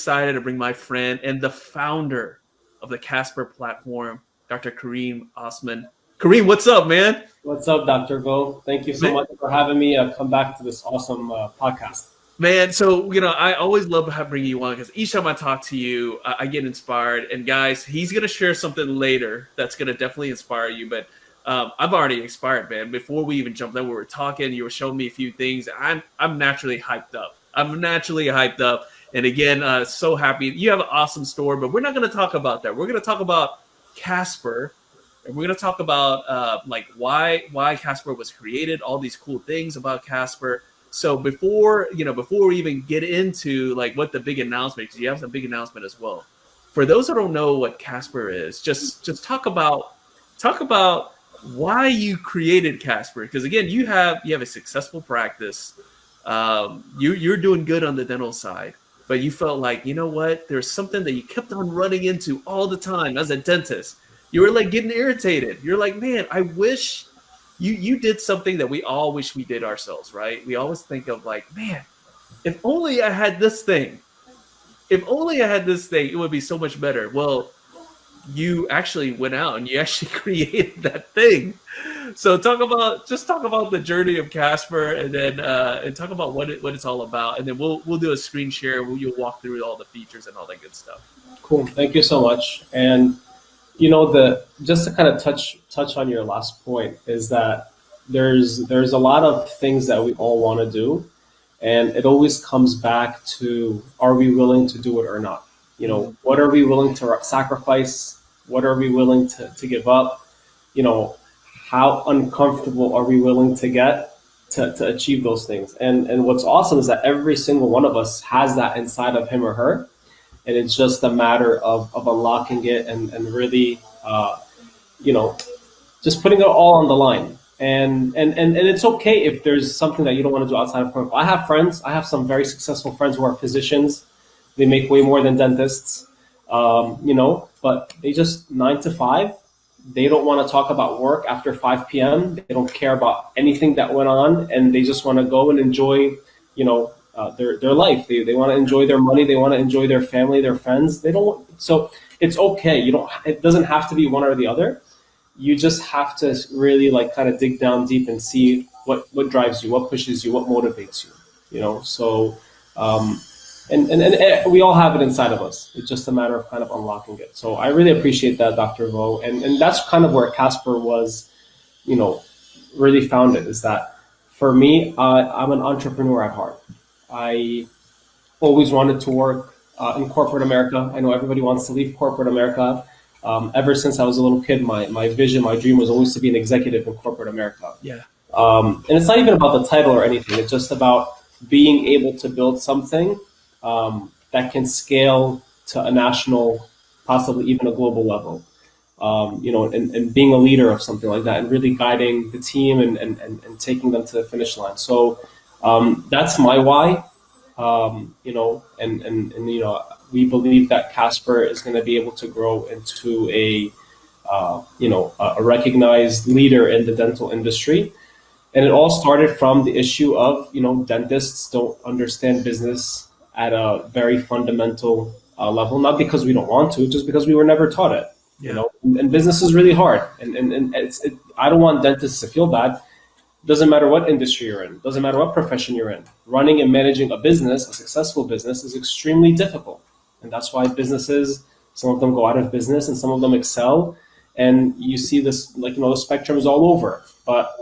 excited to bring my friend and the founder of the Casper platform, Dr. Kareem Osman. Kareem, what's up, man? What's up, Dr. Vo? Thank you so much for having me come back to this awesome podcast. Man, so, I always love bringing you on because each time I talk to you, I get inspired. And guys, he's going to share something later that's going to definitely inspire you. But I've already inspired, man. Before we even jumped in, we were talking, you were showing me a few things. I'm naturally hyped up. And again, so happy. You have an awesome story, but we're not going to talk about that. We're going to talk about Casper. And we're going to talk about why Casper was created, all these cool things about Casper. So before we even get into like what the big announcement, because you have some big announcement as well. For those that don't know what Casper is, just talk about why you created Casper. Because again, you have a successful practice. You're doing good on the dental side, but you felt like, you know what, there's something that you kept on running into all the time as a dentist. You were like getting irritated. You're like, man, I wish you did something that we all wish we did ourselves, right? We always think of like, man, if only I had this thing. If only I had this thing, it would be so much better. Well, you actually went out and you actually created that thing. So talk about the journey of Casper, and then and talk about what it's all about, and then we'll do a screen share where you'll walk through all the features and all that good stuff. Cool. Thank you so much. And just to kind of touch on your last point is that there's a lot of things that we all want to do, and it always comes back to, are we willing to do it or not? What are we willing to sacrifice? What are we willing to give up? How uncomfortable are we willing to get to achieve those things? And what's awesome is that every single one of us has that inside of him or her. And it's just a matter of unlocking it and really, just putting it all on the line. And it's okay if there's something that you don't want to do outside of clinic. I have some very successful friends who are physicians. They make way more than dentists, but they just 9 to 5. They don't want to talk about work after 5 p.m. They don't care about anything that went on, and they just want to go and enjoy, their life. They want to enjoy their money. They want to enjoy their family, their friends. So it's okay. It doesn't have to be one or the other. You just have to really kind of dig down deep and see what drives you, what pushes you, what motivates you, so, and we all have it inside of us. It's just a matter of kind of unlocking it. So I really appreciate that, Dr. Vo. And that's kind of where Casper was, really founded, is that for me, I'm an entrepreneur at heart. I always wanted to work in corporate America. I know everybody wants to leave corporate America. Ever since I was a little kid, my vision, my dream was always to be an executive in corporate America. Yeah. And it's not even about the title or anything. It's just about being able to build something that can scale to a national, possibly even a global level. And being a leader of something like that, and really guiding the team and taking them to the finish line. So that's my why, we believe that Casper is going to be able to grow into a recognized leader in the dental industry. And it all started from the issue of, dentists don't understand business at a very fundamental level, not because we don't want to, just because we were never taught it. Yeah. And business is really hard. And I don't want dentists to feel bad. Doesn't matter what industry you're in, doesn't matter what profession you're in. Running and managing a business, a successful business, is extremely difficult. And that's why businesses, some of them go out of business and some of them excel. And you see this, the spectrum is all over. But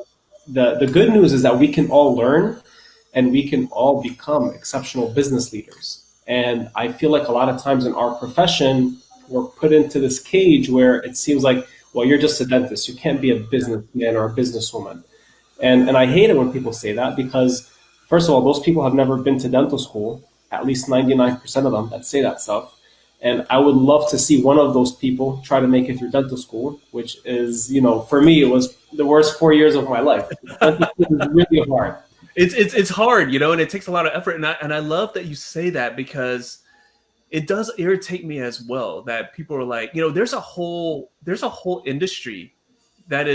the good news is that we can all learn and we can all become exceptional business leaders. And I feel like a lot of times in our profession, we're put into this cage where it seems like, well, you're just a dentist. You can't be a businessman or a businesswoman. And I hate it when people say that, because, first of all, those people have never been to dental school, at least 99% of them that say that stuff. And I would love to see one of those people try to make it through dental school, which is, for me, it was the worst 4 years of my life. Dental school is really hard. It's hard, and it takes a lot of effort. And I love that you say that, because it does irritate me as well that people are like, there's a whole industry that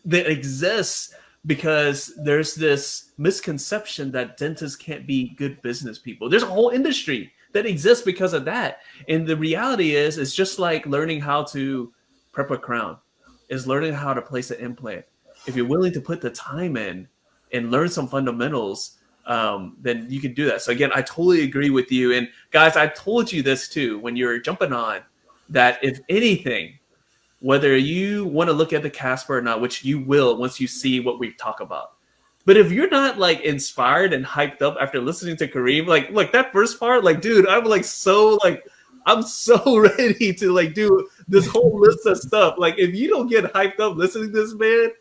exists because there's this misconception that dentists can't be good business people. There's a whole industry that exist because of that. And the reality is, it's just like learning how to prep a crown, is learning how to place an implant. If you're willing to put the time in and learn some fundamentals, then you can do that. So again, I totally agree with you. And guys, I told you this too when you're jumping on, that if anything, whether you want to look at the Casper or not, which you will once you see what we talk about. But if you're not like inspired and hyped up after listening to Kareem, like that first part, like, dude, I'm so ready to like do this whole list of stuff. Like, if you don't get hyped up listening to this man,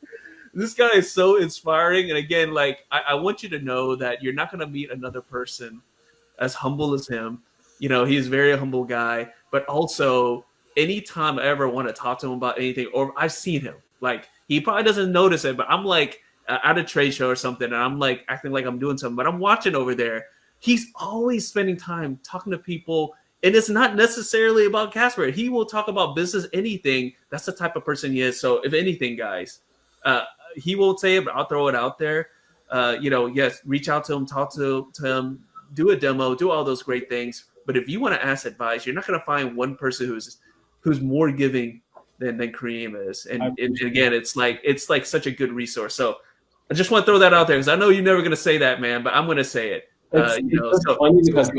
this guy is so inspiring. And again, like, I want you to know that you're not going to meet another person as humble as him. You know, he's a very humble guy, but also anytime I ever want to talk to him about anything, or I've seen him, like, he probably doesn't notice it, but I'm like at a trade show or something, and I'm like acting like I'm doing something, but I'm watching over there. He's always spending time talking to people, and it's not necessarily about Casper. He will talk about business, anything. That's the type of person he is. So if anything, guys, he won't say it, but I'll throw it out there. Yes, reach out to him, talk to him, do a demo, do all those great things. But if you want to ask advice, you're not going to find one person who's more giving than Kareem is. And again, it's like such a good resource. So I just want to throw that out there because I know you're never going to say that, man, but I'm going to say it. It's funny because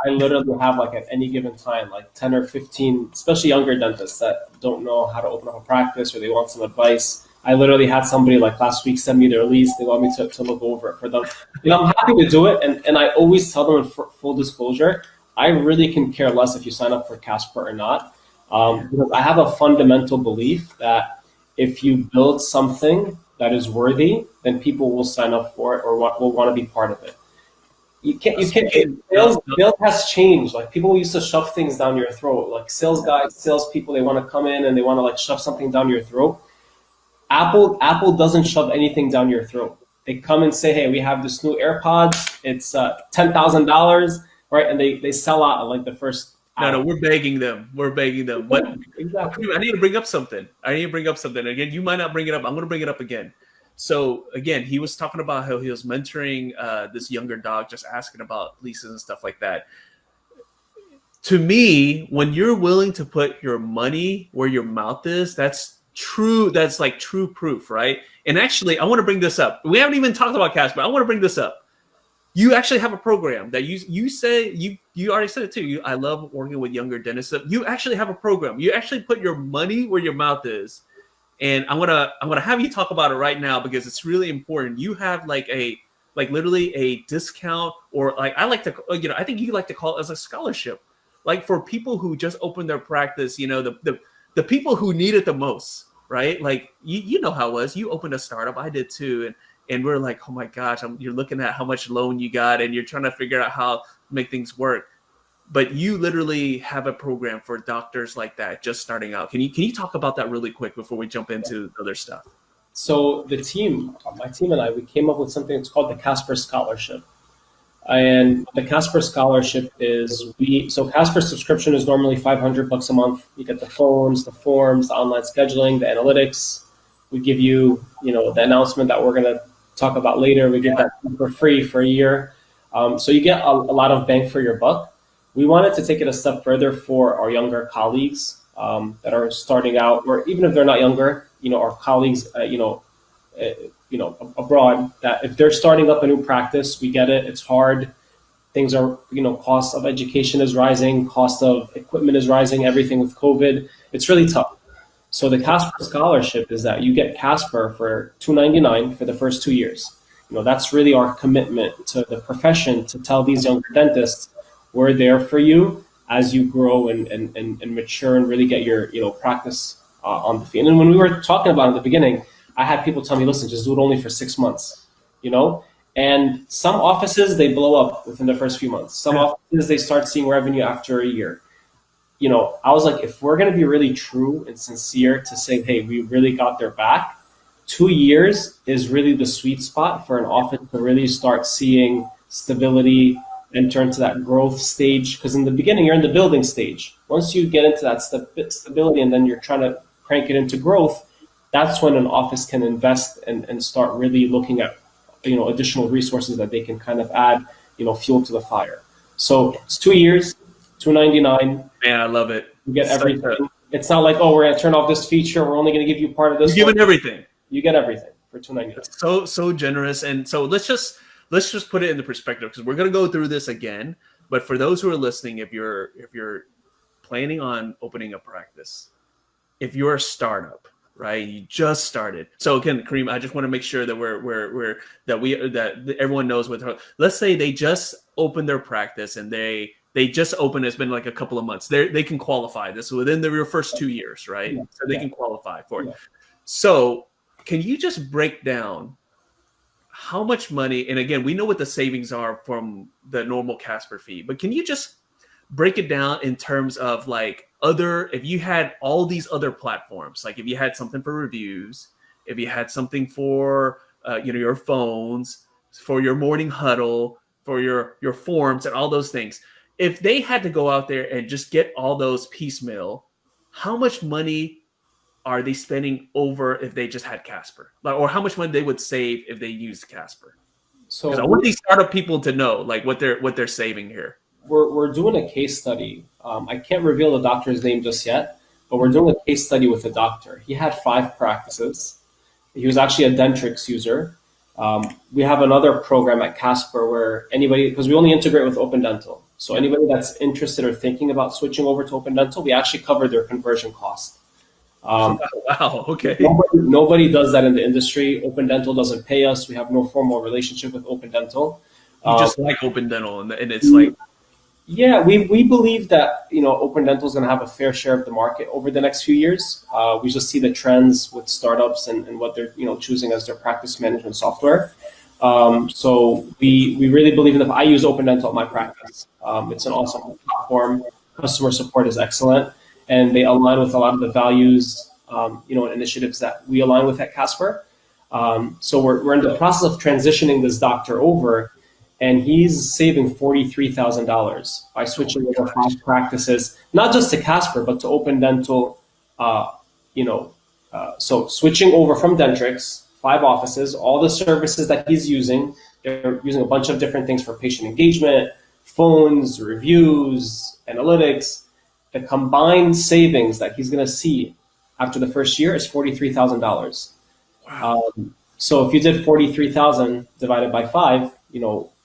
I literally have, like, at any given time, like 10 or 15, especially younger dentists that don't know how to open up a practice or they want some advice. I literally had somebody like last week send me their lease. They want me to look over it for them. I'm happy to do it. And I always tell them, in full disclosure, I really can care less if you sign up for Casper or not. Because I have a fundamental belief that if you build something that is worthy, then people will sign up for it or will want to be part of it. You can't. Sales has changed. Like, people used to shove things down your throat. Like, sales guys, salespeople, they want to come in and they want to like shove something down your throat. Apple doesn't shove anything down your throat. They come and say, hey, we have this new AirPods. It's $10,000, right? And they sell out in like the first. No, we're begging them. But exactly. I need to bring up something. Again, you might not bring it up. I'm going to bring it up again. So again, he was talking about how he was mentoring this younger dog, just asking about leases and stuff like that. To me, when you're willing to put your money where your mouth is, that's true. That's like true proof, right? And actually, I want to bring this up. We haven't even talked about Casper. I want to bring this up. You actually have a program that you say you already said it too. I love working with younger dentists. You actually have a program. You actually put your money where your mouth is, and I'm gonna have you talk about it right now because it's really important. You have literally a discount, or like I like to, I think you like to call it as a scholarship, like for people who just opened their practice. The people who need it the most, right? Like you know how it was. You opened a startup. I did too, and we're like, oh my gosh, you're looking at how much loan you got and you're trying to figure out how to make things work. But you literally have a program for doctors like that just starting out. Can you talk about that really quick before we jump into other stuff? So my team and I, we came up with something that's called the Casper Scholarship. And the Casper Scholarship is Casper subscription is normally $500 a month. You get the phones, the forms, the online scheduling, the analytics. We give you, the announcement that we're going to talk about later. We give that for free for a year. So you get a lot of bang for your buck. We wanted to take it a step further for our younger colleagues that are starting out, or even if they're not younger, our colleagues, abroad, that if they're starting up a new practice, we get it. It's hard. Things are, cost of education is rising, cost of equipment is rising, everything with COVID. It's really tough. So the Casper Scholarship is that you get Casper for $299 for the first 2 years. That's really our commitment to the profession, to tell these younger dentists, we're there for you as you grow and mature and really get your practice on the feet. And when we were talking about it at the beginning, I had people tell me, listen, just do it only for 6 months, And some offices, they blow up within the first few months. Some offices, they start seeing revenue after a year. I was like, if we're going to be really true and sincere to say, hey, we really got their back, 2 years is really the sweet spot for an office to really start seeing stability and turn to that growth stage. Because in the beginning, you're in the building stage. Once you get into that stability and then you're trying to crank it into growth, that's when an office can invest and start really looking at additional resources that they can kind of add fuel to the fire. So it's 2 years. $299. Man, I love it. You get Such everything. It's not like, oh, we're going to turn off this feature. We're only going to give you part of this. You're giving everything. You get everything for $299. So generous. And so let's just put it into perspective, because we're going to go through this again. But for those who are listening, if you're planning on opening a practice, if you're a startup, right, you just started. So again, Kareem, I just want to make sure that that everyone knows what. Let's say they just opened their practice and they just opened. It's been like a couple of months. They can qualify this within their first 2 years, right? Yeah. So they can qualify for it. Yeah. So can you just break down how much money? And again, we know what the savings are from the normal Casper fee, but can you just break it down in terms of like if you had all these other platforms, like if you had something for reviews, if you had something for your phones, for your morning huddle, for your forms and all those things, if they had to go out there and just get all those piecemeal, how much money are they spending over if they just had Casper, or how much money they would save if they used Casper? So I want these startup people to know like what they're saving here. We're doing a case study. I can't reveal the doctor's name just yet, but we're doing a case study with a doctor. He had 5 practices. He was actually a Dentrix user. We have another program at Casper where anybody, because we only integrate with Open Dental, so anybody that's interested or thinking about switching over to Open Dental, we actually cover their conversion cost. Wow. Okay. Nobody does that in the industry. Open Dental doesn't pay us. We have no formal relationship with Open Dental. You just like Open Dental, and it's like. Yeah, we believe that Open Dental is going to have a fair share of the market over the next few years. We just see the trends with startups and what they're choosing as their practice management software. So we really believe in I use Open Dental at my practice. It's an awesome platform. Customer support is excellent, and they align with a lot of the values and initiatives that we align with at Casper. So we're in the process of transitioning this doctor over. And he's saving $43,000 by switching over 5 practices, not just to Casper, but to Open Dental. So switching over from Dentrix, 5 offices, all the services that he's using, they're using a bunch of different things for patient engagement, phones, reviews, analytics. The combined savings that he's going to see after the first year is $43,000. Wow. So if you did 43,000 divided by 5,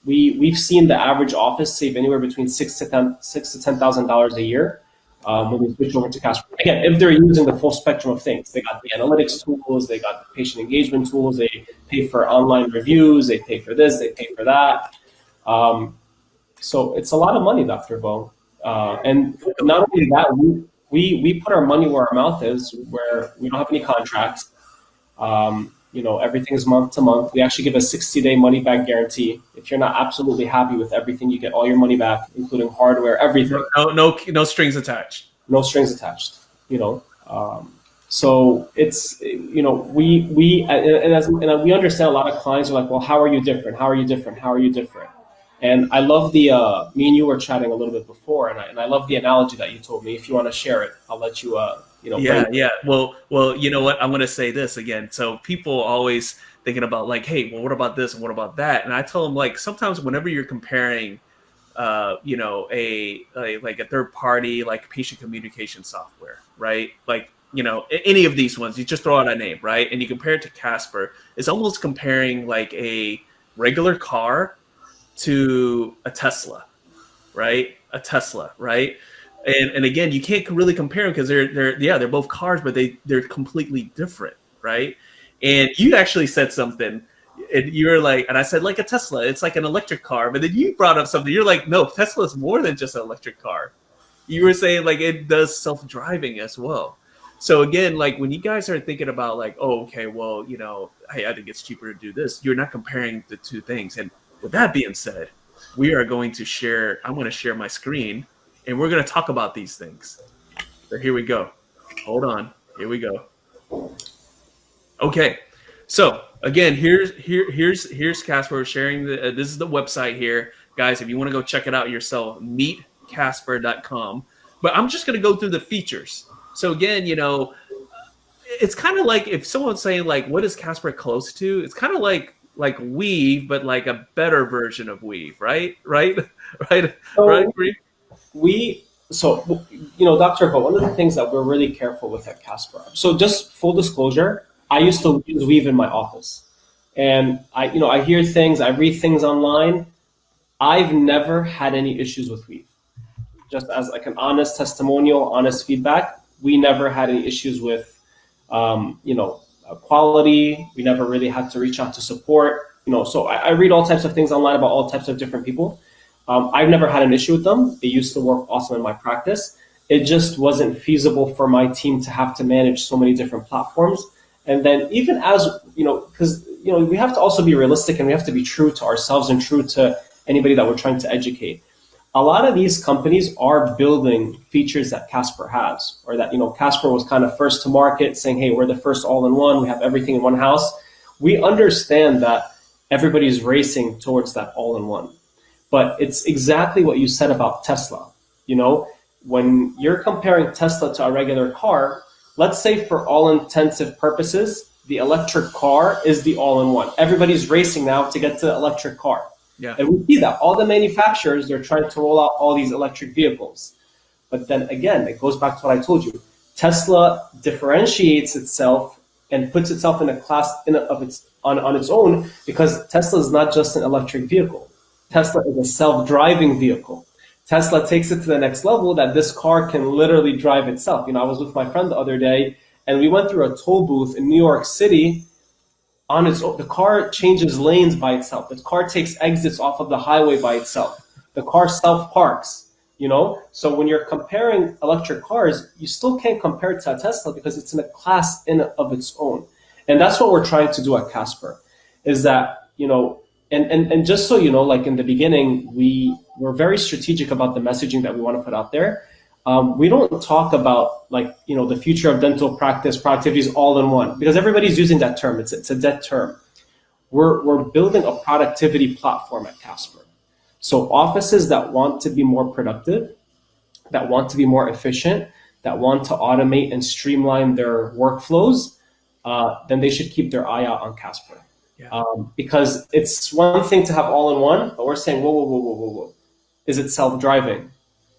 we've seen the average office save anywhere between $6,000 to $10,000 a year when we switch over to Casper. Again, if they're using the full spectrum of things, they got the analytics tools, they got the patient engagement tools, they pay for online reviews, they pay for this, they pay for that. So it's a lot of money, Dr. Bo. And not only that, we put our money where our mouth is, where we don't have any contracts. Everything is month to month. We actually give a 60-day money back guarantee. If you're not absolutely happy with everything, you get all your money back, including hardware, everything. No strings attached. No strings attached. So it's we understand a lot of clients are like, well, how are you different? How are you different? How are you different? And I love me and you were chatting a little bit before, and I love the analogy that you told me. If you want to share it, I'll let you. Yeah. Well, you know what? I'm going to say this again. So people always thinking about like, hey, well, what about this and what about that? And I tell them like sometimes whenever you're comparing, a third party like patient communication software, right? Like any of these ones, you just throw out a name, right? And you compare it to Casper. It's almost comparing like a regular car to a Tesla, right? And again, you can't really compare them because they're both cars, but they're completely different, right? And you actually said something, and you were like, and I said like a Tesla, it's like an electric car, but then you brought up something. You're like, no, Tesla is more than just an electric car. You were saying like it does self-driving as well. So again, like when you guys are thinking about like, oh, okay, well, hey, I think it's cheaper to do this. You're not comparing the two things. And with that being said, I'm going to share my screen. And we're going to talk about these things. So here we go. Hold on. Here we go. Okay. So again, here's Casper sharing this is the website here. Guys, if you want to go check it out yourself, meetcasper.com. But I'm just going to go through the features. So again, it's kind of like if someone's saying like, what is Casper close to? It's kind of like Weave, but like a better version of Weave, right? Right? So right? So, Dr. Vo, one of the things that we're really careful with at Casper. So, just full disclosure, I used to use Weave in my office, and I hear things, I read things online. I've never had any issues with Weave. Just as like an honest testimonial, honest feedback, we never had any issues with, quality. We never really had to reach out to support. So I read all types of things online about all types of different people. I've never had an issue with them. They used to work awesome in my practice. It just wasn't feasible for my team to have to manage so many different platforms. And then even as, because, we have to also be realistic and we have to be true to ourselves and true to anybody that we're trying to educate. A lot of these companies are building features that Casper has, or that, Casper was kind of first to market saying, hey, we're the first all-in-one. We have everything in one house. We understand that everybody's racing towards that all-in-one. But it's exactly what you said about Tesla. When you're comparing Tesla to a regular car, let's say for all intensive purposes, the electric car is the all-in-one. Everybody's racing now to get to the electric car. Yeah. And we see that all the manufacturers, they're trying to roll out all these electric vehicles. But then again, it goes back to what I told you. Tesla differentiates itself and puts itself in a class on its own, because Tesla is not just an electric vehicle. Tesla is a self-driving vehicle. Tesla takes it to the next level that this car can literally drive itself. I was with my friend the other day, and we went through a toll booth in New York City on its own. The car changes lanes by itself. The car takes exits off of the highway by itself. The car self-parks. So when you're comparing electric cars, you still can't compare it to a Tesla because it's in a class in of its own. And that's what we're trying to do at Casper, is that, and just so you know, like in the beginning, we're very strategic about the messaging that we want to put out there. We don't talk about the future of dental practice, productivity is all in one, because everybody's using that term. It's a dead term. We're building a productivity platform at Casper. So offices that want to be more productive, that want to be more efficient, that want to automate and streamline their workflows, then they should keep their eye out on Casper. Yeah. Because it's one thing to have all in one, but we're saying, whoa. Is it self-driving?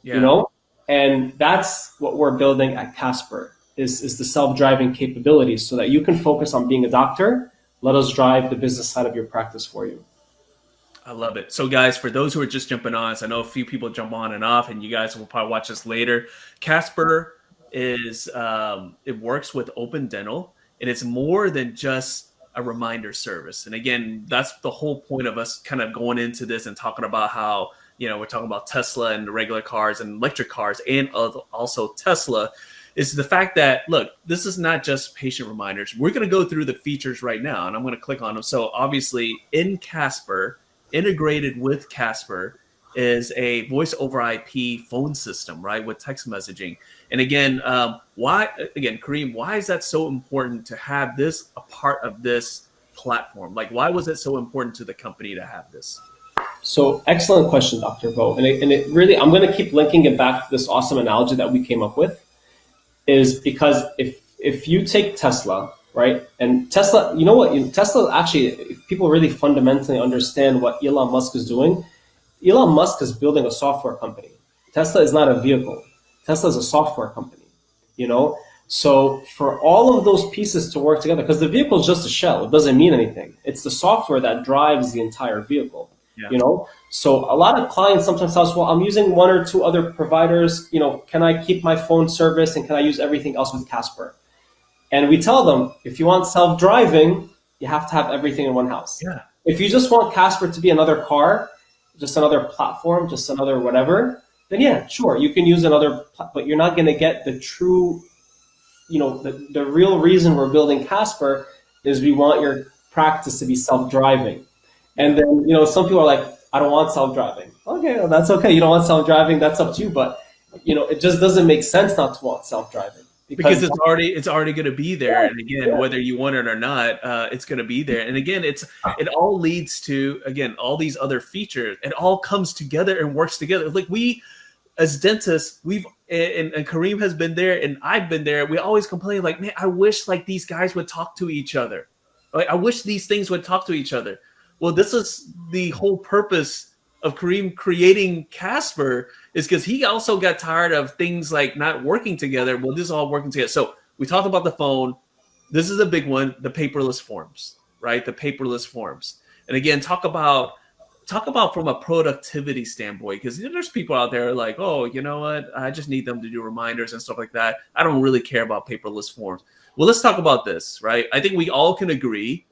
Yeah. And that's what we're building at Casper, is the self-driving capabilities so that you can focus on being a doctor. Let us drive the business side of your practice for you. I love it. So guys, for those who are just jumping on, so I know a few people jump on and off, and you guys will probably watch this later. Casper is, it works with Open Dental, and it's more than just a reminder service. And again, that's the whole point of us kind of going into this and talking about how, we're talking about Tesla and the regular cars and electric cars, and also Tesla, is the fact that, look, this is not just patient reminders. We're going to go through the features right now, and I'm going to click on them. So obviously in Casper, integrated with Casper, is a voice over IP phone system, right, with text messaging. And again, Kareem, why is that so important to have this a part of this platform? Like, why was it so important to the company to have this? So excellent question, Dr. Vo. And it really, I'm going to keep linking it back to this awesome analogy that we came up with, is because if you take Tesla, right, and Tesla, Tesla actually, if people really fundamentally understand what Elon Musk is doing, Elon Musk is building a software company. Tesla is not a vehicle. Tesla is a software company, So for all of those pieces to work together, because the vehicle is just a shell, it doesn't mean anything. It's the software that drives the entire vehicle, So a lot of clients sometimes tell us, well, I'm using one or two other providers, can I keep my phone service and can I use everything else with Casper? And we tell them, if you want self-driving, you have to have everything in one house. Yeah. If you just want Casper to be another car, just another platform, just another whatever, then yeah, sure, you can use another, but you're not going to get the true, the real reason we're building Casper is we want your practice to be self-driving. And then, some people are like, I don't want self-driving. Okay, well, that's okay. You don't want self-driving, that's up to you. But, it just doesn't make sense not to want self-driving. Because it's already going to be there, and again, whether you want it or not, it's going to be there. And again, it all leads to, again, all these other features. It all comes together and works together. Like, we, as dentists, and Kareem has been there, and I've been there. We always complain, like, man, I wish like these guys would talk to each other. Like, I wish these things would talk to each other. Well, this is the whole purpose of Kareem creating Casper, is because he also got tired of things like not working together. Well, this is all working together. So we talked about the phone. This is a big one, the paperless forms, right? The paperless forms. And again, talk about from a productivity standpoint, because there's people out there like, oh, you know what? I just need them to do reminders and stuff like that. I don't really care about paperless forms. Well, let's talk about this, right? I think we all can agree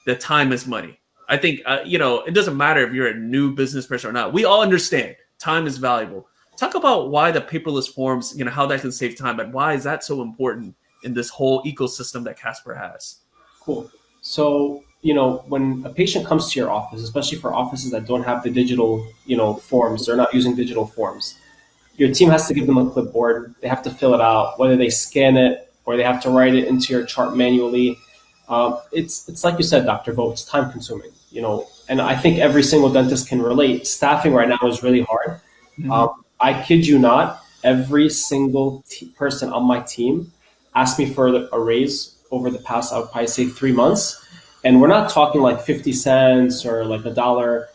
that time is money. I think, it doesn't matter if you're a new business person or not. We all understand time is valuable. Talk about why the paperless forms, how that can save time, and why is that so important in this whole ecosystem that Casper has? Cool. So, when a patient comes to your office, especially for offices that don't have the digital, forms, they're not using digital forms. Your team has to give them a clipboard. They have to fill it out, whether they scan it or they have to write it into your chart manually. It's like you said, Dr. Bo, it's time consuming, and I think every single dentist can relate. Staffing right now is really hard. Mm-hmm. I kid you not, every single person on my team asked me for a raise over the past, I would probably say 3 months. And we're not talking like 50 cents or like $1,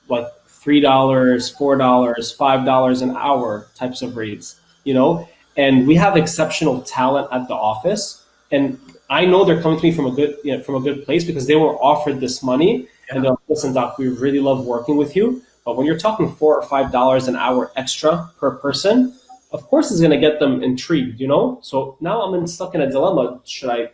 like $3, $4, $5 an hour types of raise, and we have exceptional talent at the office. And I know they're coming to me from a good place because they were offered this money. Yeah. And they're like, listen, doc, we really love working with you. But when you're talking $4 or $5 an hour extra per person, of course it's going to get them intrigued, So now I'm stuck in a dilemma. Should I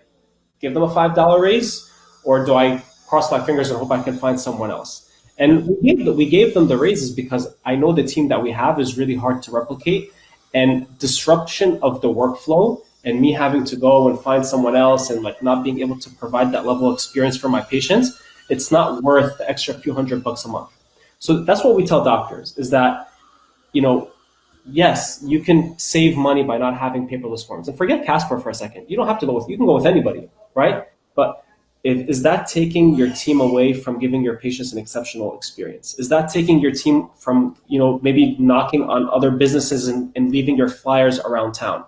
give them a $5 raise, or do I cross my fingers and hope I can find someone else? And we gave them the raises because I know the team that we have is really hard to replicate, and disruption of the workflow and me having to go and find someone else and like not being able to provide that level of experience for my patients, it's not worth the extra few $100 a month. So that's what we tell doctors is that, yes, you can save money by not having paperless forms. And forget Casper for a second. You don't have to you can go with anybody, right? But is that taking your team away from giving your patients an exceptional experience? Is that taking your team from, maybe knocking on other businesses and leaving your flyers around town?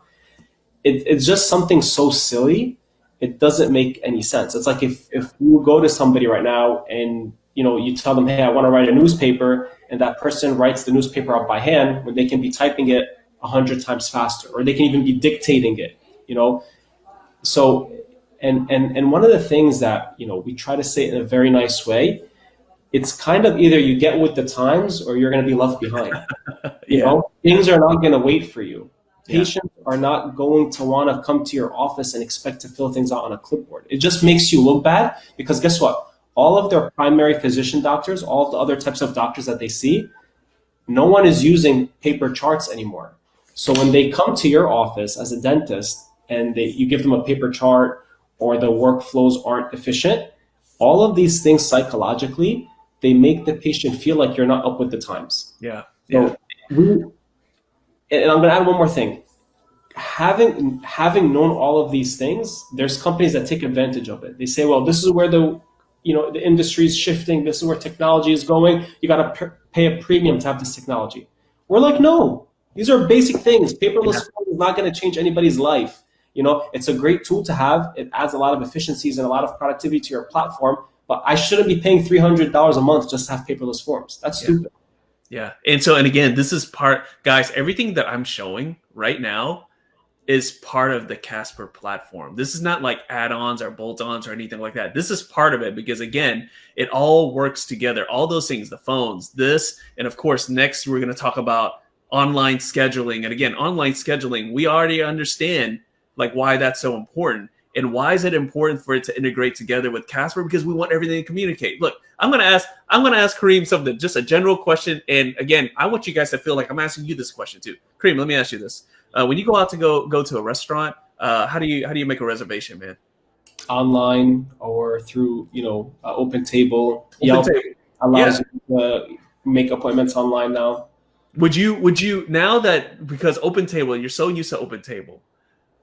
It's just something so silly. It doesn't make any sense. It's like if you go to somebody right now and, you tell them, hey, I want to write a newspaper, and that person writes the newspaper up by hand when they can be typing it 100 times faster, or they can even be dictating it, So, and one of the things that, we try to say in a very nice way, it's kind of either you get with the times or you're going to be left behind. Things are not going to wait for you. Patients are not going to want to come to your office and expect to fill things out on a clipboard. It just makes you look bad because guess what? All of their primary physician doctors, all of the other types of doctors that they see, no one is using paper charts anymore. So when they come to your office as a dentist and you give them a paper chart or the workflows aren't efficient, all of these things psychologically, they make the patient feel like you're not up with the times. Yeah. So and I'm going to add one more thing. Having known all of these things, there's companies that take advantage of it. They say, well, this is where the industry is shifting. This is where technology is going. You got to pay a premium to have this technology. We're like, no, these are basic things. Paperless is not going to change anybody's life. It's a great tool to have. It adds a lot of efficiencies and a lot of productivity to your platform, but I shouldn't be paying $300 a month just to have paperless forms. That's stupid. Yeah. And again, this is guys, everything that I'm showing right now is part of the Casper platform. This is not like add-ons or bolt-ons or anything like that. This is part of it because, again, it all works together. All those things, the phones, this, and of course, next we're going to talk about online scheduling. And again, online scheduling, we already understand like why that's so important. And why is it important for it to integrate together with Casper? Because we want everything to communicate. Look, I'm gonna ask Kareem something, just a general question. And again, I want you guys to feel like I'm asking you this question too. Kareem, let me ask you this: when you go out to go to a restaurant, how do you make a reservation, man? Online or through Open Table. Yelp allows you to make appointments online now. Would you now that because Open Table, you're so used to Open Table,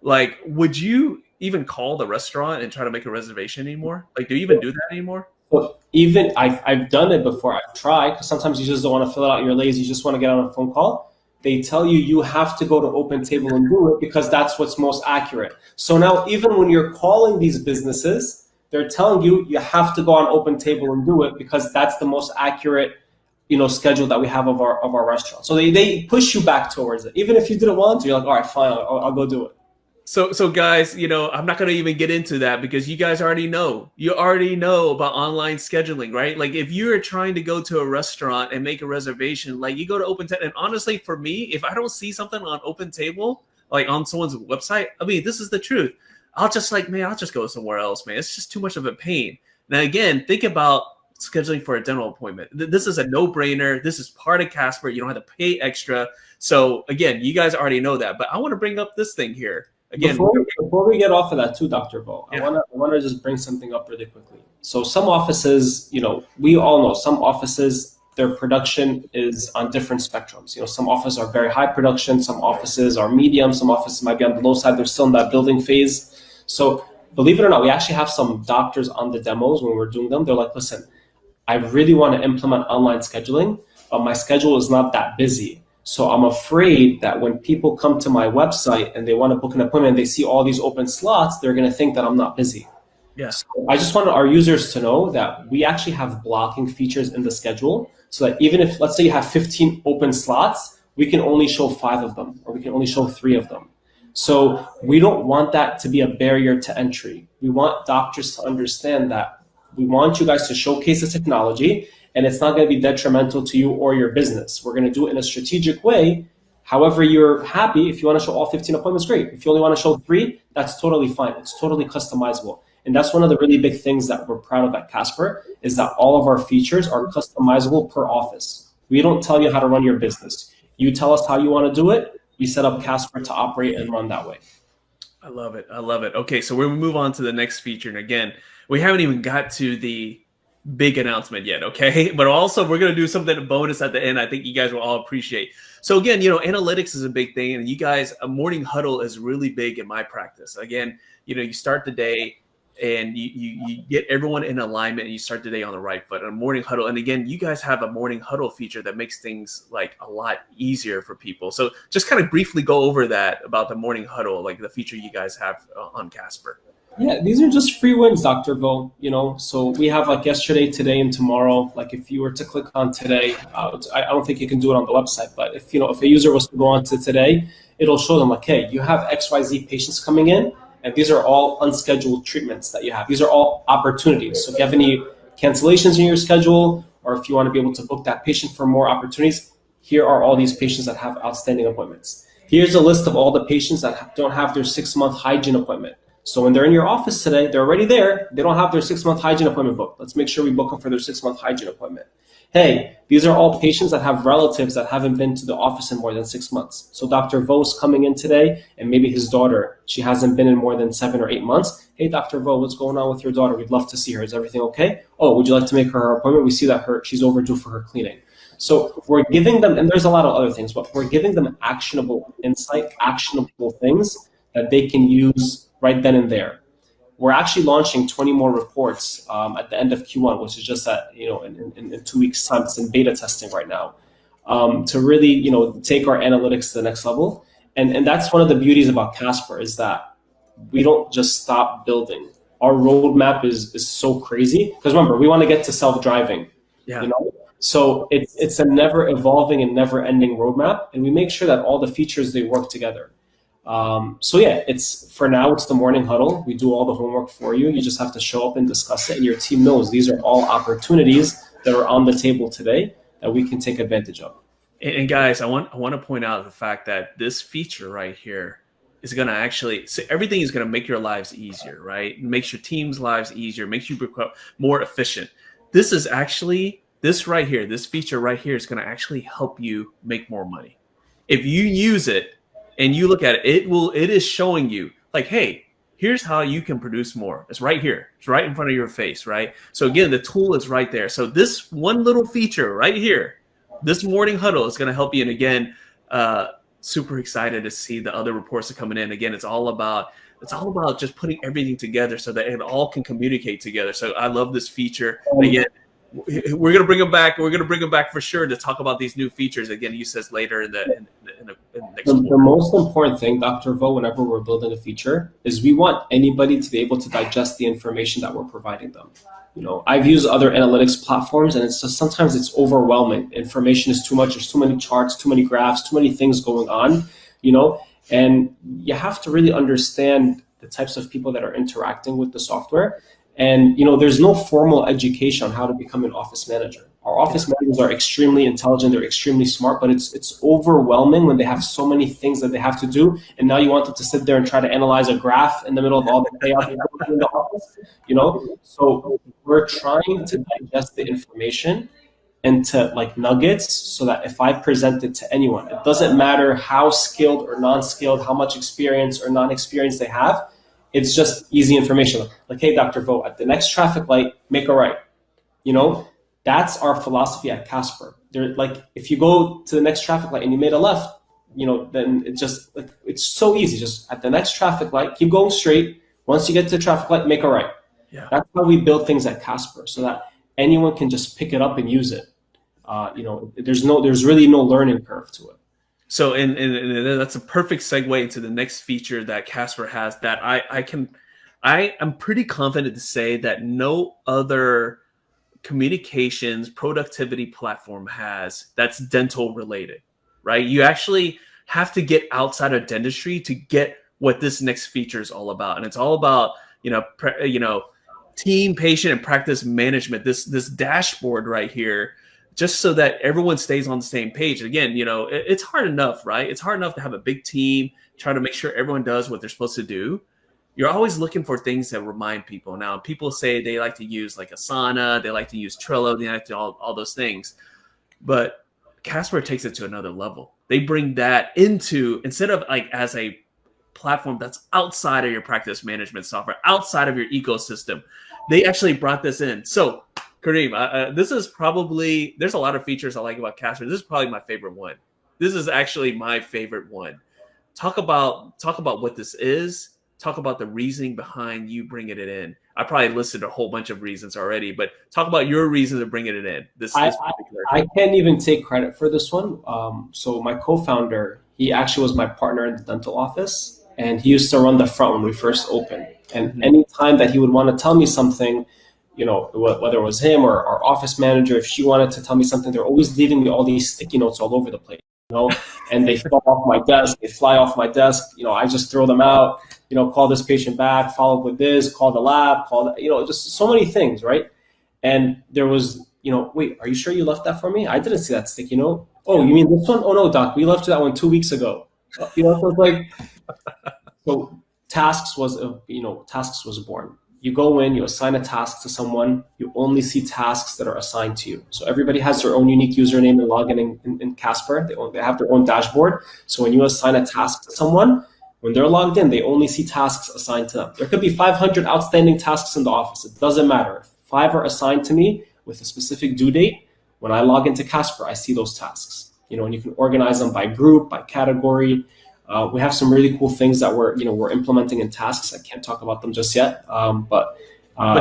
like would you even call the restaurant and try to make a reservation anymore? Like, do you even do that anymore? Well, even I've done it before. I've tried because sometimes you just don't want to fill it out. You're lazy. You just want to get on a phone call. They tell you have to go to Open Table and do it because that's what's most accurate. So now even when you're calling these businesses, they're telling you have to go on Open Table and do it because that's the most accurate, schedule that we have of our restaurant. So they push you back towards it. Even if you didn't want to, you're like, all right, fine, I'll go do it. So guys, I'm not going to even get into that because you guys already know. You already know about online scheduling, right? Like if you're trying to go to a restaurant and make a reservation, like you go to OpenTable. And honestly, for me, if I don't see something on OpenTable, like on someone's website, I mean, this is the truth. I'll just go somewhere else, man. It's just too much of a pain. Now, again, think about scheduling for a dental appointment. This is a no-brainer. This is part of Casper. You don't have to pay extra. So again, you guys already know that. But I want to bring up this thing here. Again, before we get off of that too, Dr. Vo, yeah. I want to just bring something up really quickly. So some offices, we all know some offices, their production is on different spectrums. Some offices are very high production, some offices are medium, some offices might be on the low side. They're still in that building phase. So believe it or not, we actually have some doctors on the demos when we're doing them. They're like, listen, I really want to implement online scheduling, but my schedule is not that busy. So I'm afraid that when people come to my website and they want to book an appointment, they see all these open slots, they're going to think that I'm not busy. Yeah. So I just wanted our users to know that we actually have blocking features in the schedule so that even if, let's say you have 15 open slots, we can only show 5 of them or we can only show 3 of them. So we don't want that to be a barrier to entry. We want doctors to understand that we want you guys to showcase the technology and it's not going to be detrimental to you or your business. We're going to do it in a strategic way. However, you're happy. If you want to show all 15 appointments, great. If you only want to show 3, that's totally fine. It's totally customizable. And that's one of the really big things that we're proud of at Casper is that all of our features are customizable per office. We don't tell you how to run your business. You tell us how you want to do it. We set up Casper to operate and run that way. I love it. I love it. Okay, so we'll move on to the next feature. And again, we haven't even got to the big announcement yet, okay? But also we're going to do something bonus at the end I think you guys will all appreciate. So again, analytics is a big thing. And you guys, a morning huddle is really big in my practice. Again, you start the day and you get everyone in alignment and you start the day on the right foot. A morning huddle. And again, you guys have a morning huddle feature that makes things like a lot easier for people. So just kind of briefly go over that about the morning huddle, like the feature you guys have on Casper. Yeah, these are just free wins, Dr. Vo. So we have like yesterday, today, and tomorrow. Like if you were to click on today, I don't think you can do it on the website, but if a user was to go on to today, it'll show them like, hey, you have XYZ patients coming in, and these are all unscheduled treatments that you have. These are all opportunities. So if you have any cancellations in your schedule, or if you want to be able to book that patient for more opportunities, here are all these patients that have outstanding appointments. Here's a list of all the patients that don't have their 6-month hygiene appointment. So when they're in your office today, they're already there. They don't have their 6-month hygiene appointment booked. Let's make sure we book them for their 6-month hygiene appointment. Hey, these are all patients that have relatives that haven't been to the office in more than 6 months. So Dr. Vo's coming in today, and maybe his daughter, she hasn't been in more than 7 or 8 months. Hey, Dr. Vo, what's going on with your daughter? We'd love to see her. Is everything okay? Oh, would you like to make her appointment? We see that she's overdue for her cleaning. So we're giving them, and there's a lot of other things, but we're giving them actionable insight, actionable things that they can use right then and there. We're actually launching 20 more reports at the end of Q1, which is just in 2 weeks' time. It's in beta testing right now to really take our analytics to the next level. And that's one of the beauties about Casper is that we don't just stop building. Our roadmap is so crazy because remember, we want to get to self-driving. Yeah. So it's a never evolving and never ending roadmap, and we make sure that all the features they work together. So yeah, for now it's the morning huddle. We do all the homework for you. You just have to show up and discuss it, and your team knows these are all opportunities that are on the table today that we can take advantage of. And guys, I want to point out the fact that this feature right here is going to actually, so everything is going to make your lives easier, right? It makes your team's lives easier, makes you become more efficient. This is actually, this right here, this feature right here is going to actually help you make more money. If you use it, and you look at it, it is showing you like, hey, here's how you can produce more. It's right here. It's right in front of your face, right? So again, the tool is right there. So this one little feature right here, this morning huddle is going to help you. And again, super excited to see the other reports that are coming in. Again, it's all about just putting everything together so that it all can communicate together. So I love this feature. Again, we're gonna bring them back. We're gonna bring them back for sure to talk about these new features. Again, you says later in the The most important thing, Dr. Vo, whenever we're building a feature, is we want anybody to be able to digest the information that we're providing them. I've used other analytics platforms, and it's just sometimes it's overwhelming. Information is too much. There's too many charts, too many graphs, too many things going on. And you have to really understand the types of people that are interacting with the software. And there's no formal education on how to become an office manager. Our office managers are extremely intelligent, they're extremely smart, but it's overwhelming when they have so many things that they have to do. And now you want them to sit there and try to analyze a graph in the middle of all the chaos in the office, So we're trying to digest the information into like nuggets so that if I present it to anyone, it doesn't matter how skilled or non-skilled, how much experience or non-experience they have. It's just easy information. Like, hey, Dr. Vo, at the next traffic light, make a right. That's our philosophy at Casper. Like, if you go to the next traffic light and you made a left, then it's so easy. Just at the next traffic light, keep going straight. Once you get to the traffic light, make a right. Yeah. That's how we build things at Casper, so that anyone can just pick it up and use it. There's really no learning curve to it. So, and that's a perfect segue into the next feature that Casper has that I am pretty confident to say that no other communications productivity platform has that's dental related, right? You actually have to get outside of dentistry to get what this next feature is all about. And it's all about, team, patient, and practice management, this dashboard right here, just so that everyone stays on the same page. Again, it's hard enough, right? It's hard enough to have a big team, try to make sure everyone does what they're supposed to do. You're always looking for things that remind people. Now, people say they like to use like Asana, they like to use Trello, they like to all those things. But Casper takes it to another level. They bring that into, instead of like as a platform that's outside of your practice management software, outside of your ecosystem, they actually brought this in. So, Kareem, this is probably, there's a lot of features I like about Casper. This is probably my favorite one. This is actually my favorite one. Talk about what this is. Talk about the reasoning behind you bringing it in. I probably listed a whole bunch of reasons already, but talk about your reasons of bringing it in. I can't even take credit for this one. So my co-founder, he actually was my partner in the dental office, and he used to run the front when we first opened. And anytime that he would want to tell me something, whether it was him or our office manager, if she wanted to tell me something, they're always leaving me all these sticky notes all over the place, and they fall off my desk, they fly off my desk. I just throw them out. Call this patient back, follow up with this, call the lab, just so many things, right? And there was, wait, are you sure you left that for me? I didn't see that sticky note. Oh, you mean this one? Oh no, doc, we left that one 2 weeks ago. So it's like, so tasks was born. You go in, you assign a task to someone, you only see tasks that are assigned to you. So everybody has their own unique username and login in Casper. They have their own dashboard. So when you assign a task to someone, when they're logged in, they only see tasks assigned to them. There could be 500 outstanding tasks in the office. It doesn't matter. If 5 are assigned to me with a specific due date, when I log into Casper, I see those tasks. And you can organize them by group, by category. We have some really cool things that we're implementing in tasks. I can't talk about them just yet, but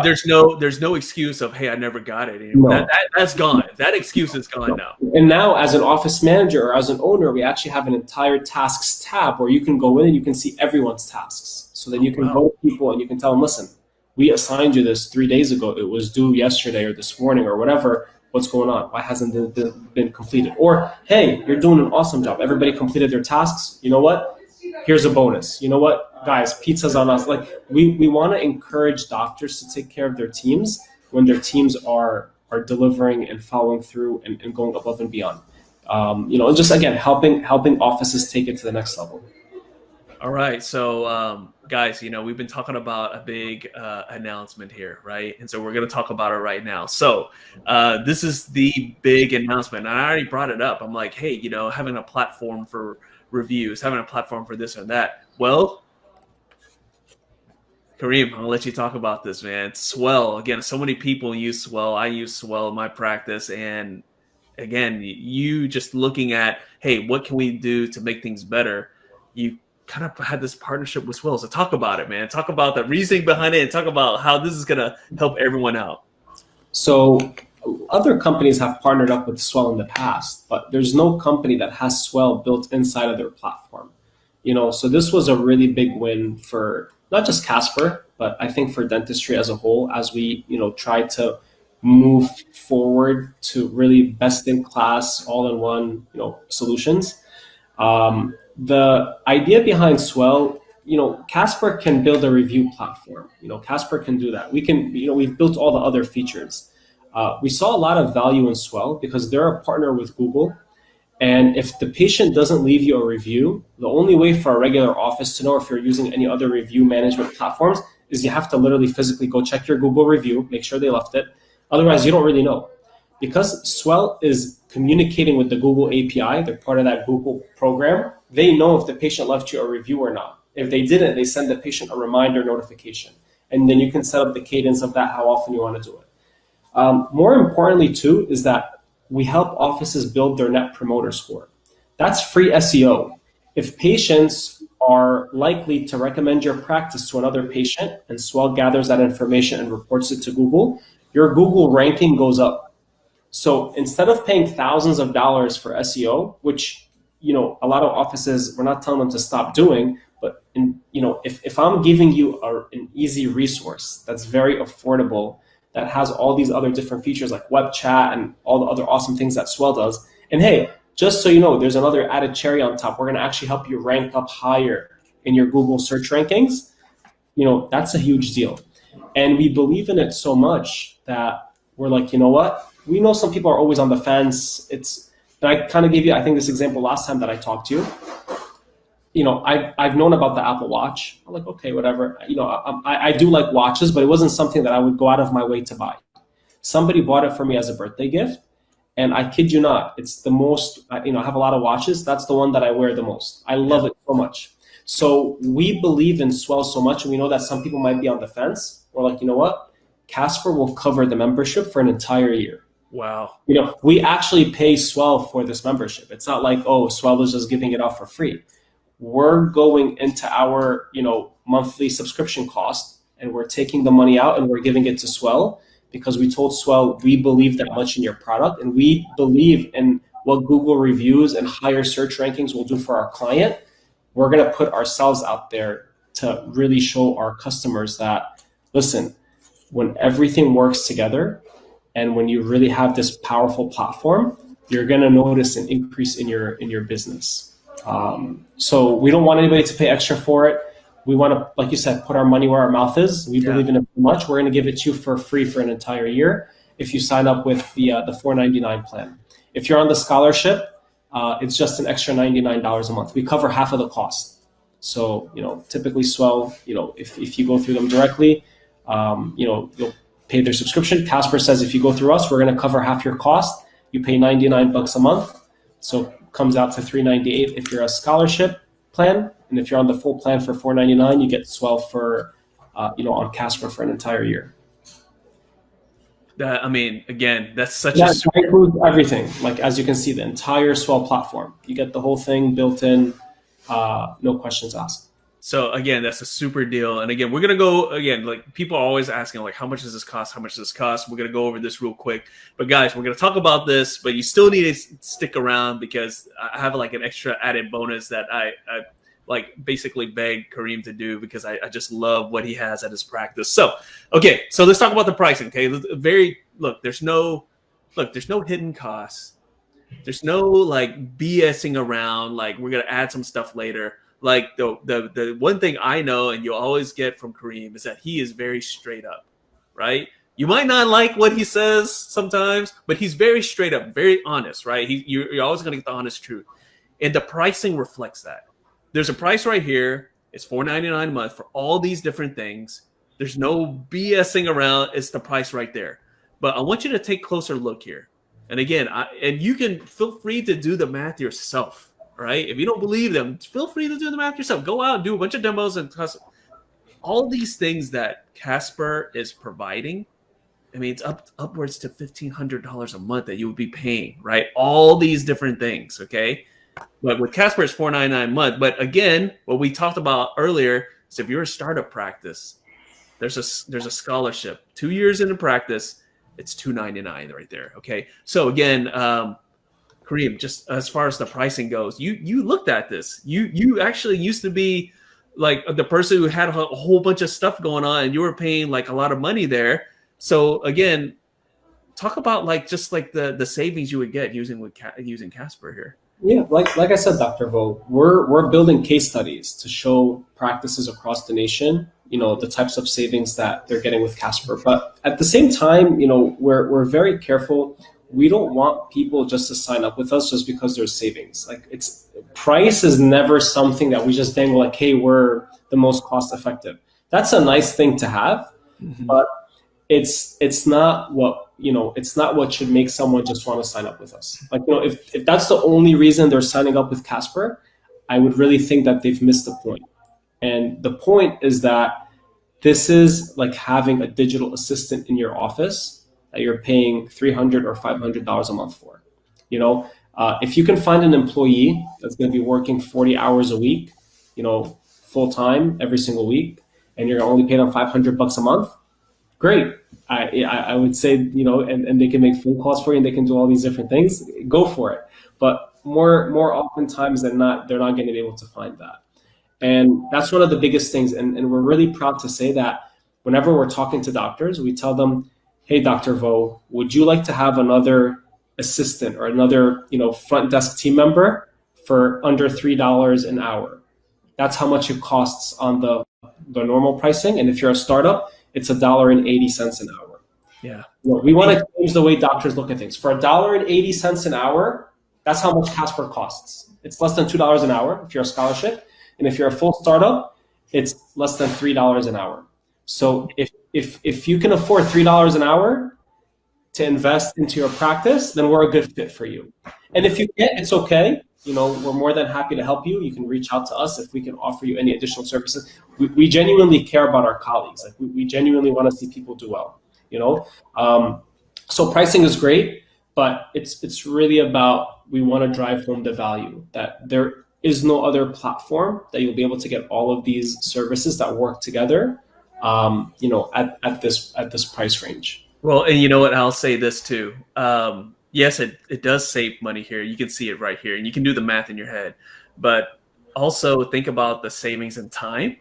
there's no excuse of, hey, I never got it. No. That's gone. That excuse is gone now. And now, as an office manager or as an owner, we actually have an entire tasks tab where you can go in and you can see everyone's tasks. So then you can go to people and you can tell them, listen, we assigned you this 3 days ago. It was due yesterday or this morning or whatever. What's going on? Why hasn't it been completed? Or, hey, you're doing an awesome job. Everybody completed their tasks. You know what? Here's a bonus. You know what, guys, pizza's on us. Like we want to encourage doctors to take care of their teams when their teams are delivering and following through and going above and beyond. And just again, helping offices take it to the next level. All right. So, guys, we've been talking about a big announcement here, right? And so we're going to talk about it right now. So this is the big announcement. And I already brought it up. I'm like, hey, having a platform for reviews, having a platform for this or that. Well, Kareem, I'm going to let you talk about this, man. Swell. Again, so many people use Swell. I use Swell in my practice. And again, you just looking at, hey, what can we do to make things better? You kind of had this partnership with Swell. So talk about it, man. Talk about the reasoning behind it and talk about how this is going to help everyone out. So other companies have partnered up with Swell in the past, but there's no company that has Swell built inside of their platform. So this was a really big win for not just Casper, but I think for dentistry as a whole, as we, try to move forward to really best in class, all in one, solutions. The idea behind Swell, Casper can build a review platform. Casper can do that. We can, we've built all the other features. We saw a lot of value in Swell because they're a partner with Google. And if the patient doesn't leave you a review, the only way for a regular office to know if you're using any other review management platforms is you have to literally physically go check your Google review, make sure they left it. Otherwise, you don't really know. Because Swell is communicating with the Google API, they're part of that Google program, they know if the patient left you a review or not. If they didn't, they send the patient a reminder notification. And then you can set up the cadence of that, how often you want to do it. More importantly, too, is that we help offices build their net promoter score. That's free SEO. If patients are likely to recommend your practice to another patient and Swell gathers that information and reports it to Google, your Google ranking goes up. So instead of paying thousands of dollars for SEO, which a lot of offices, we're not telling them to stop doing, but if I'm giving you an easy resource that's very affordable, that has all these other different features like web chat and all the other awesome things that Swell does. And hey, just so you know, there's another added cherry on top. We're going to actually help you rank up higher in your Google search rankings. That's a huge deal. And we believe in it so much that we're like, you know what? We know some people are always on the fence. And I kind of gave you, I think, this example last time that I talked to you. I've known about the Apple Watch. I'm like, okay, whatever. I do like watches, but it wasn't something that I would go out of my way to buy. Somebody bought it for me as a birthday gift, and I kid you not, it's the most. I have a lot of watches. That's the one that I wear the most. I love it so much. So we believe in Swell so much, and we know that some people might be on the fence. We're like, you know what? Casper will cover the membership for an entire year. Wow. We actually pay Swell for this membership. It's not like, oh, Swell is just giving it out for free. We're going into our, monthly subscription cost, and we're taking the money out and we're giving it to Swell because we told Swell we believe that much in your product, and we believe in what Google reviews and higher search rankings will do for our client. We're going to put ourselves out there to really show our customers that, listen, when everything works together and when you really have this powerful platform, you're going to notice an increase in your business. So we don't want anybody to pay extra for it. We want to, like you said, put our money where our mouth is. We believe in it so much. We're going to give it to you for free for an entire year if you sign up with the $4.99 plan. If you're on the scholarship, it's just an extra $99 a month. We cover half of the cost. So, typically Swell, if you go through them directly, you'll pay their subscription. Casper says if you go through us, we're going to cover half your cost. You pay $99 a month. So comes out to $398 if you're a scholarship plan, and if you're on the full plan for $499, you get Swell for on Casper for an entire year. Again, that's such that includes everything. Like, as you can see, the entire Swell platform, you get the whole thing built in, no questions asked. So again, that's a super deal. And again, we're going to go again, like people are always asking, like, how much does this cost? How much does this cost? We're going to go over this real quick, but guys, we're going to talk about this, but you still need to stick around because I have like an extra added bonus that I like basically begged Kareem to do because I just love what he has at his practice. So, okay. So let's talk about the pricing. Okay. There's no hidden costs. There's no like BSing around. Like we're going to add some stuff later. Like the one thing I know and you'll always get from Kareem is that he is very straight up, right? You might not like what he says sometimes, but he's very straight up, very honest, right? You're always going to get the honest truth. And the pricing reflects that. There's a price right here. It's $4.99 a month for all these different things. There's no BSing around. It's the price right there. But I want you to take a closer look here. And again, and you can feel free to do the math yourself. Right? If you don't believe them, feel free to do the math yourself. Go out and do a bunch of demos and all these things that Casper is providing. I mean, it's upwards to $1,500 a month that you would be paying, right? All these different things, okay? But with Casper, it's $4.99 a month. But again, what we talked about earlier is if you're a startup practice, there's a scholarship. 2 years into practice, it's $299 right there. Okay, so again, Kareem, just as far as the pricing goes, you looked at this. You actually used to be like the person who had a whole bunch of stuff going on, and you were paying like a lot of money there. So again, talk about like just like the savings you would get using Casper here. Yeah, like I said, Dr. Vo, we're building case studies to show practices across the nation, the types of savings that they're getting with Casper. But at the same time, we're very careful. We don't want people just to sign up with us just because there's savings. Like price is never something that we just dangle like, hey, we're the most cost effective. That's a nice thing to have, but it's not what should make someone just want to sign up with us. Like, if that's the only reason they're signing up with Casper, I would really think that they've missed the point. And the point is that this is like having a digital assistant in your office that you're paying $300 or $500 a month for. If you can find an employee that's going to be working 40 hours a week, full time every single week, and you're only paid on $500 a month, great. I would say, and they can make phone calls for you and they can do all these different things. Go for it. But more oftentimes than not, they're not going to be able to find that. And that's one of the biggest things. And we're really proud to say that whenever we're talking to doctors, we tell them, hey, Dr. Vo, would you like to have another assistant or another, front desk team member for under $3 an hour? That's how much it costs on the normal pricing. And if you're a startup, it's $1.80 an hour. Yeah. We want to change the way doctors look at things. For $1.80 an hour, that's how much Casper costs. It's less than $2 an hour if you're a scholarship. And if you're a full startup, it's less than $3 an hour. So if you can afford $3 an hour to invest into your practice, then we're a good fit for you. And if you can't, it's okay. We're more than happy to help you. You can reach out to us if we can offer you any additional services. We genuinely care about our colleagues. Like we genuinely want to see people do well. So pricing is great, but it's really about, we want to drive home the value that there is no other platform that you'll be able to get all of these services that work together, at this price range. Well, and you know what? I'll say this too. Yes, it does save money here. You can see it right here, and you can do the math in your head. But also think about the savings in time,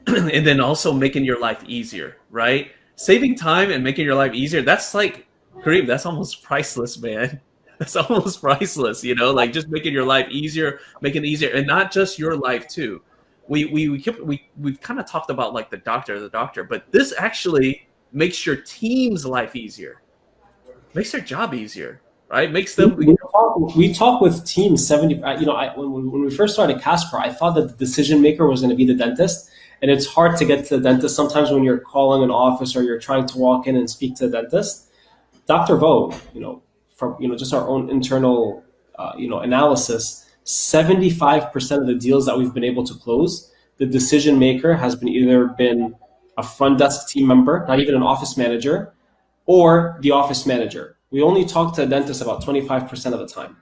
and then also making your life easier, right? Saving time and making your life easier, that's like, Kareem, that's almost priceless, man. That's almost priceless, like just making your life easier, making it easier, and not just your life too. We've kind of talked about like the doctor, but this actually makes your team's life easier. Makes their job easier, right? Makes them. We talk with teams 70. When we first started Casper, I thought that the decision maker was going to be the dentist, and it's hard to get to the dentist sometimes when you're calling an office or you're trying to walk in and speak to the dentist. Dr. Vo, from just our own internal analysis, 75% of the deals that we've been able to close, the decision maker has been either been a front desk team member, not even an office manager, or the office manager. We only talk to a dentist about 25% of the time.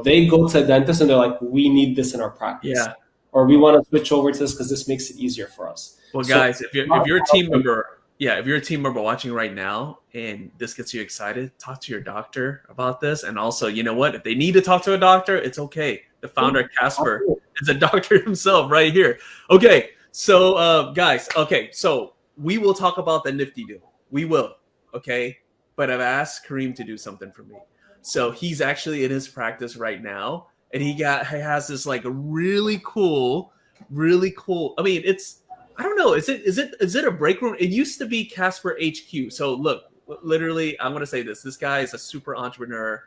They go to a dentist and they're like, we need this in our practice. Yeah. Or we want to switch over to this because this makes it easier for us. Well, guys, if you're a team member, if you're a team member watching right now and this gets you excited, talk to your doctor about this. And also, you know what? If they need to talk to a doctor, it's okay. The founder of Casper is a doctor himself right here. Okay. So, guys, so we will talk about the Nifty deal. We will. Okay. But I've asked Kareem to do something for me. So he's actually in his practice right now. And he has this like really cool. I mean, I don't know. Is it a break room? It used to be Casper HQ. So look, literally, I'm going to say this. This guy is a super entrepreneur.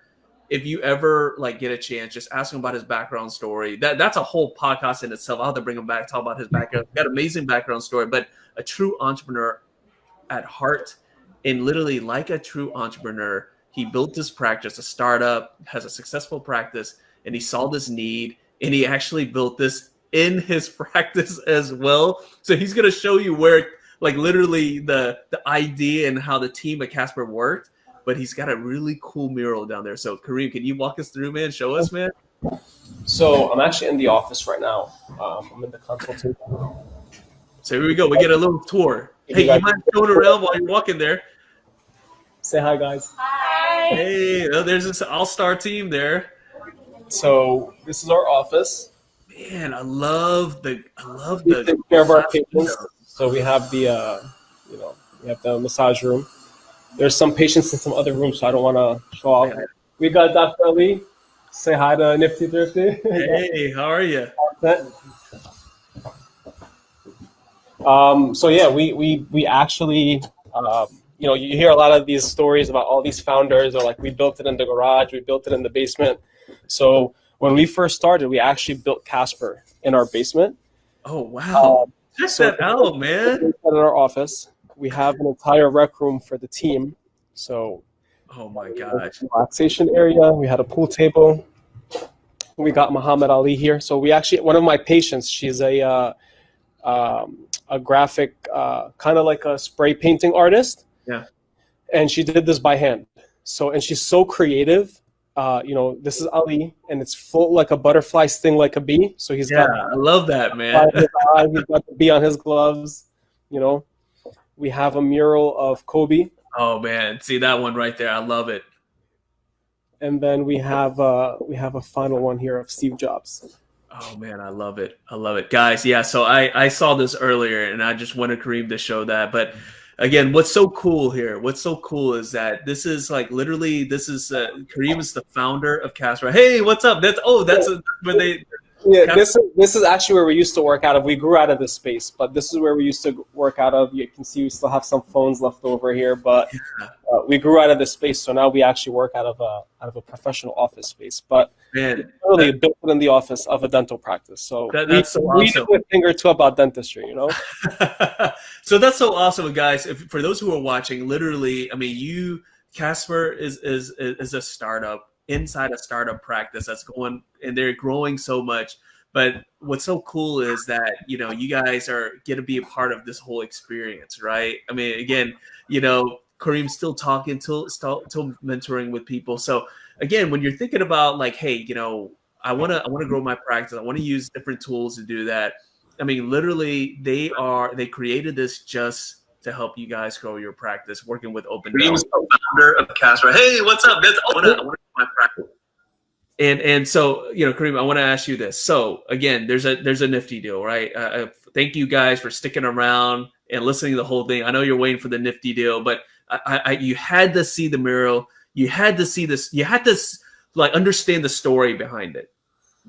If you ever like get a chance, just ask him about his background story. That's a whole podcast in itself. I'll have to bring him back, talk about his background. Got an amazing background story, but a true entrepreneur at heart. And literally, like a true entrepreneur, he built this practice, a startup, has a successful practice, and he saw this need, and he actually built this in his practice as well. So he's going to show you where, like, literally the idea and how the team at Casper worked. But he's got a really cool mural down there. So Kareem, can you walk us through, man? Show us, man. So I'm actually in the office right now. I'm in the consulting. So here we go. We get a little tour. Hey, you mind showing around while you're walking there? Say hi, guys. Hey, oh, there's this all-star team there. So this is our office. Man, I love We the take care of our massage patients. window. So we have we have the massage room. There's some patients in some other rooms, so I don't want to show off. We got Dr. Ali. Say hi to Nifty Thrifty. Hey, how are you? So yeah, we actually, you hear a lot of these stories about all these founders, or like we built it in the garage, we built it in the basement. So when we first started, we actually built Casper in our basement. Oh wow, check that out, man. In our office, we have an entire rec room for the team. So, oh my gosh, relaxation area. We had a pool table. We got Muhammad Ali here. So we actually, one of my patients, she's a graphic, kind of like a spray painting artist. Yeah. And she did this by hand. So, and she's so creative. This is Ali, and it's full like a butterfly sting like a bee. So he's got, I love that, man. he's got the bee on his gloves. We have a mural of Kobe. Oh man, see that one right there. I love it. And then we have a final one here of Steve Jobs. Oh man, I love it. I love it. Guys, yeah, so I saw this earlier and I just wanted Kareem to show that. But again, what's so cool here? What's so cool is that this is like literally Kareem is the founder of Casper. Hey, what's up? Where they Yeah, this is actually where we used to work out of. We grew out of this space, but this is where we used to work out of. You can see we still have some phones left over here, but we grew out of this space, so now we actually work out of a professional office space. But man, really built it in the office of a dental practice. So that's so we awesome. know a thing or two about dentistry, So that's so awesome, guys. For those who are watching, literally, I mean, Casper is a startup inside a startup practice that's going, and they're growing so much. But what's so cool is that, you guys are going to be a part of this whole experience, right? I mean, again, Kareem's still talking, still mentoring with people. So again, when you're thinking about like, hey, I want to grow my practice, I want to use different tools to do that. I mean, literally, they created this just to help you guys grow your practice, working with Open. Kareem's the founder of Casper. Hey, what's up? I want to grow my practice. And so, Kareem, I want to ask you this. So again, there's a nifty deal, right? Thank you guys for sticking around and listening to the whole thing. I know you're waiting for the nifty deal, but you had to see the mural. You had to see this. You had to like understand the story behind it.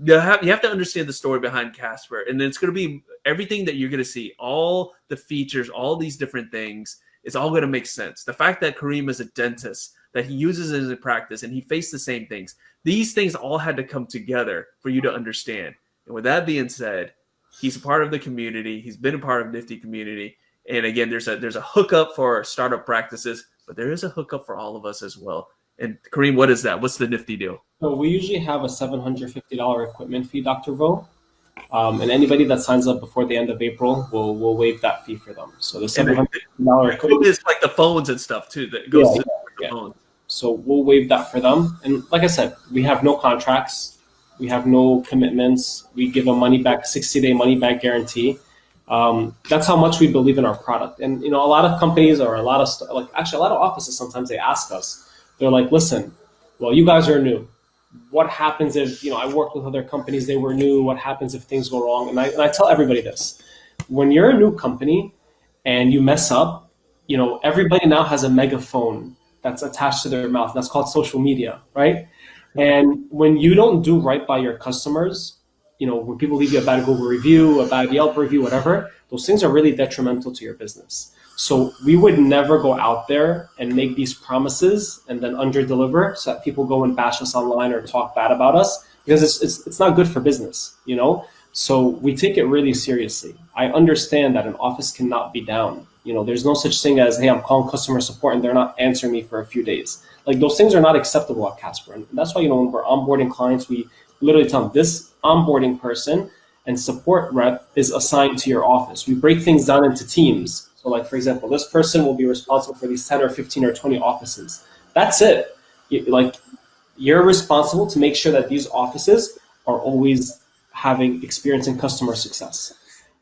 You have to understand the story behind Casper, and then it's going to be everything that you're going to see, all the features, all these different things. It's all going to make sense. The fact that Kareem is a dentist, that he uses it as a practice, and he faced the same things. These things all had to come together for you to understand. And with that being said, he's a part of the community. He's been a part of Nifty community. And again, there's a hookup for startup practices, but there is a hookup for all of us as well. And Kareem, what is that? What's the nifty deal? So we usually have a $750 equipment fee, Dr. Vo. And anybody that signs up before the end of April, we'll waive that fee for them. So the $750 equipment is like the phones and stuff too that goes to the phones. So we'll waive that for them. And like I said, we have no contracts. We have no commitments. We give a 60-day money back guarantee. That's how much we believe in our product. And, a lot of companies or a lot of offices, sometimes they ask us, they're like, listen, well, you guys are new. What happens if, I work with other companies, they were new. What happens if things go wrong? And I tell everybody this, when you're a new company and you mess up, everybody now has a megaphone that's attached to their mouth. That's called social media, right? And when you don't do right by your customers, when people leave you a bad Google review, a bad Yelp review, whatever, those things are really detrimental to your business. So we would never go out there and make these promises and then under-deliver so that people go and bash us online or talk bad about us, because it's not good for business, So we take it really seriously. I understand that an office cannot be down. There's no such thing as, hey, I'm calling customer support and they're not answering me for a few days. Like, those things are not acceptable at Casper. And that's why, when we're onboarding clients, we literally tell them this onboarding person and support rep is assigned to your office. We break things down into teams. So like, for example, this person will be responsible for these 10 or 15 or 20 offices. That's it. You're responsible to make sure that these offices are always having experience in customer success.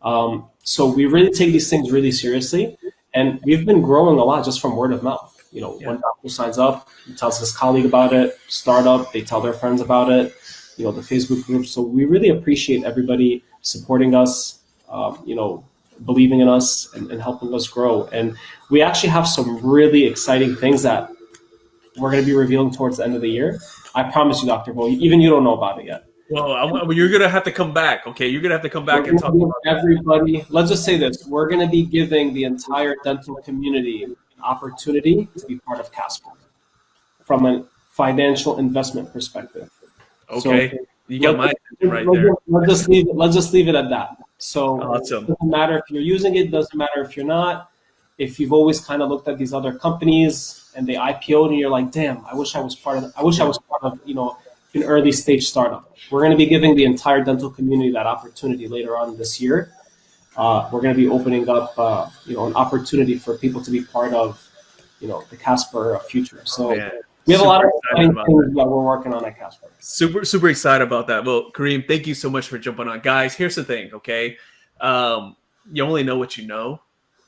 So we really take these things really seriously. And we've been growing a lot just from word of mouth. One doctor signs up, he tells his colleague about it, startup, they tell their friends about it, the Facebook group. So we really appreciate everybody supporting us, believing in us and helping us grow. And we actually have some really exciting things that we're going to be revealing towards the end of the year. I promise you, Dr. Bo, even you don't know about it yet. Well, you're going to have to come back. Okay. You're going to have to come back and talk about everybody. Let's just say this. We're going to be giving the entire dental community an opportunity to be part of Casper from a financial investment perspective. Okay. So, you got my attention right there. Let's just leave it at that. So awesome. It doesn't matter if you're using it. Doesn't matter if you're not. If you've always kind of looked at these other companies and they IPO'd and you're like, damn, I wish I was part of an early stage startup. We're going to be giving the entire dental community that opportunity later on this year. We're going to be opening up, an opportunity for people to be part of, the Casper future. So we have a lot of exciting things that we're working on at Casper. Super, super excited about that. Well, Kareem, thank you so much for jumping on. Guys, here's the thing, okay? You only know what you know.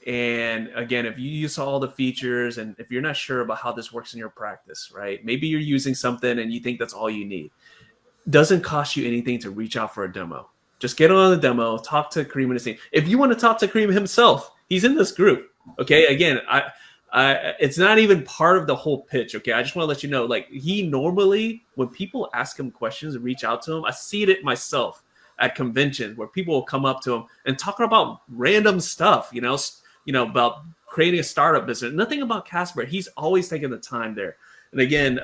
And again, if you use all the features and if you're not sure about how this works in your practice, right? Maybe you're using something and you think that's all you need. Doesn't cost you anything to reach out for a demo. Just get on the demo, talk to Kareem and his team. If you want to talk to Kareem himself, he's in this group. Okay. Again, it's not even part of the whole pitch. Okay. I just want to let you know, like he normally, when people ask him questions and reach out to him, I see it myself at conventions where people will come up to him and talk about random stuff, about creating a startup business, nothing about Casper. He's always taking the time there. And again,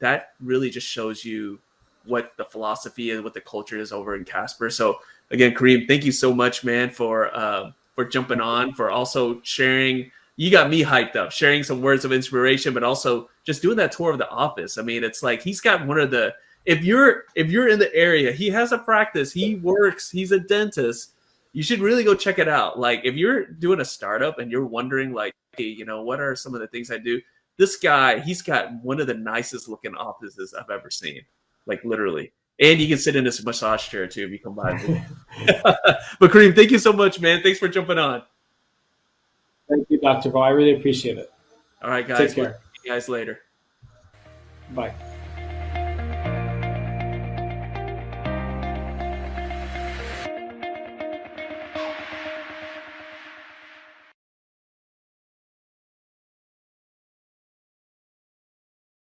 that really just shows you what the philosophy is, what the culture is over in Casper. So again, Kareem, thank you so much, man, for jumping on, for also sharing. You got me hyped up, sharing some words of inspiration, but also just doing that tour of the office. I mean, it's like, he's got one of the, if you're in the area, he has a practice, he works, he's a dentist. You should really go check it out. Like if you're doing a startup and you're wondering like, hey, what are some of the things I do? This guy, he's got one of the nicest looking offices I've ever seen. Like literally. And you can sit in this massage chair too if you come by. But Kareem, thank you so much, man. Thanks for jumping on. Thank you, Dr. Vo. I really appreciate it. All right, guys. Take care. We'll see you guys later. Bye.